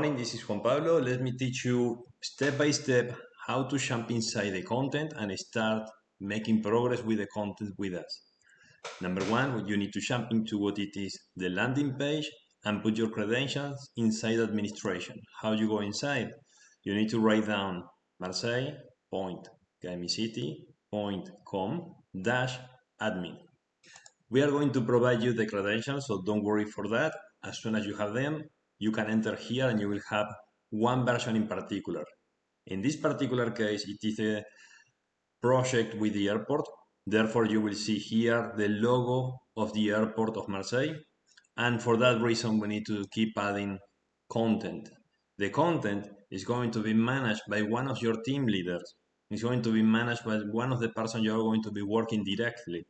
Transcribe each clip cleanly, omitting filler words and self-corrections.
morning, this is Juan Pablo. Let me teach you step by step how to jump inside the content and start making progress with the content with us. Number one, you need to jump into what it is the landing page and put your credentials inside administration. How you go inside? You need to write down marseille.gaimecity.com/admin. We are going to provide you the credentials, so don't worry for that. As soon as you have them, you can enter here and you will have one version in particular. In this particular case, it is a project with the airport. Therefore, you will see here the logo of the airport of Marseille. And for that reason, we need to keep adding content. The content is going to be managed by one of your team leaders. It's going to be managed by one of the persons you are going to be working directly.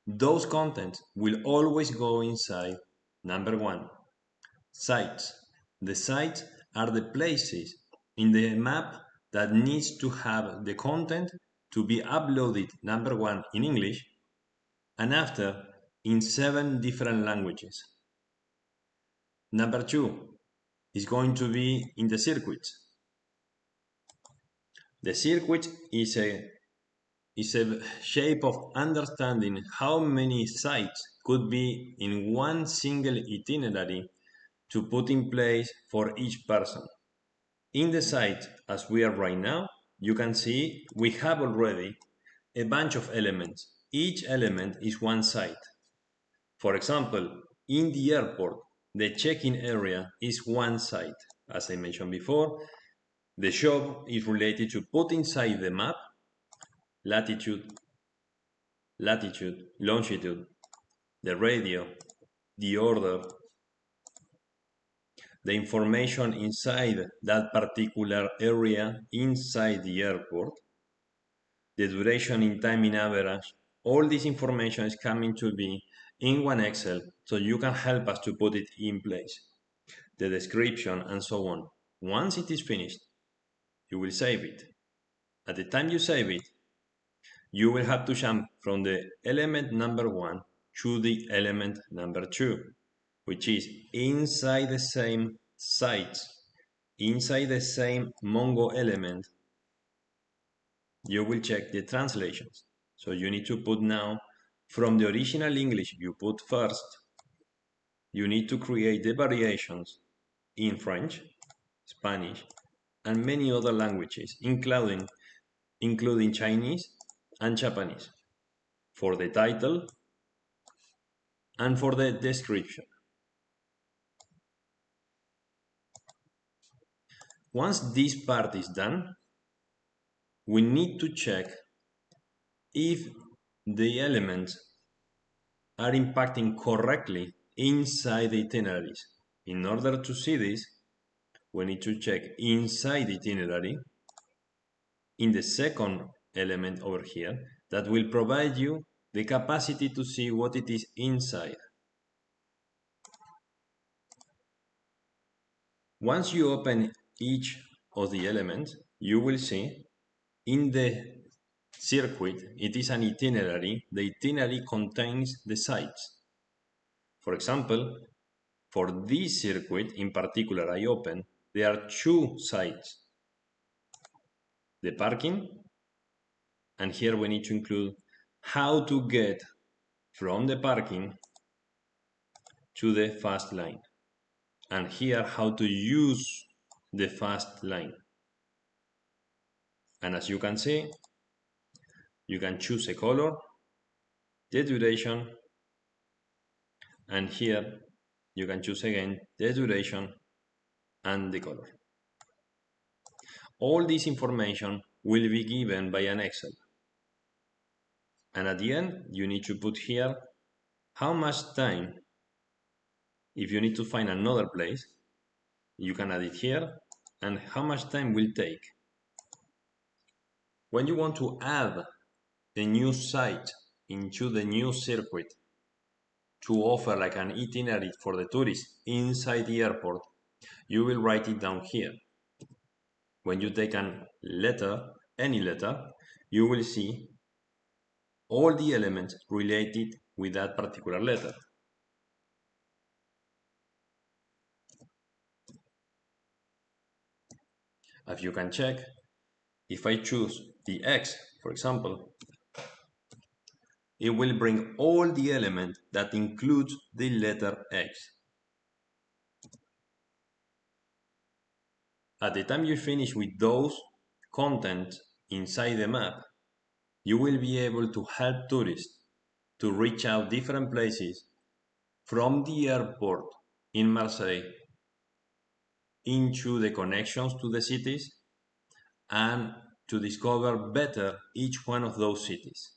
Those contents will always go inside, number one, sites. The sites are the places in the map that needs to have the content to be uploaded, number one, in English, and after, in 7 different languages. Number two is going to be in the circuits. The circuit is a shape of understanding how many sites could be in one single itinerary to put in place for each person. In the site, as we are right now, you can see we have already a bunch of elements. Each element is one site. For example, in the airport, the check-in area is one site. As I mentioned before, the shop is related to put inside the map latitude, longitude, the radio, the order, the information inside that particular area inside the airport, the duration in time in average. All this information is coming to be in one Excel, so you can help us to put it in place. The description and so on. Once it is finished, you will save it. At the time you save it, you will have to jump from the element number 1 to the element number 2, which is inside the same sites, inside the same Mongo element. You will check the translations. So you need to put now from the original English you put first. You need to create the variations in French, Spanish, and many other languages, including Chinese and Japanese, for the title and for the description. Once this part is done, we need to check if the elements are impacting correctly inside the itineraries. In order to see this, we need to check inside the itinerary in the second element over here that will provide you the capacity to see what it is inside. Once you open each of the elements, you will see in the circuit, it is an itinerary. The itinerary contains the sites. For example, for this circuit in particular I open, there are 2 sites. The parking, and here we need to include how to get from the parking to the fast line. And here how to use the fast line. And as you can see, you can choose a color, the duration, and here you can choose again the duration and the color. All this information will be given by an Excel. And at the end, you need to put here how much time. If you need to find another place, you can add it here, and how much time will take. When you want to add a new site into the new circuit to offer like an itinerary for the tourists inside the airport, you will write it down here. When you take a letter, any letter, you will see all the elements related with that particular letter. As you can check, if I choose the X, for example, it will bring all the elements that includes the letter X. At the time you finish with those content inside the map, you will be able to help tourists to reach out different places from the airport in Marseille into the connections to the cities and to discover better each one of those cities.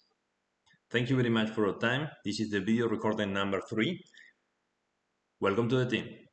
Thank you very much for your time. This is the video recording number 3. Welcome to the team.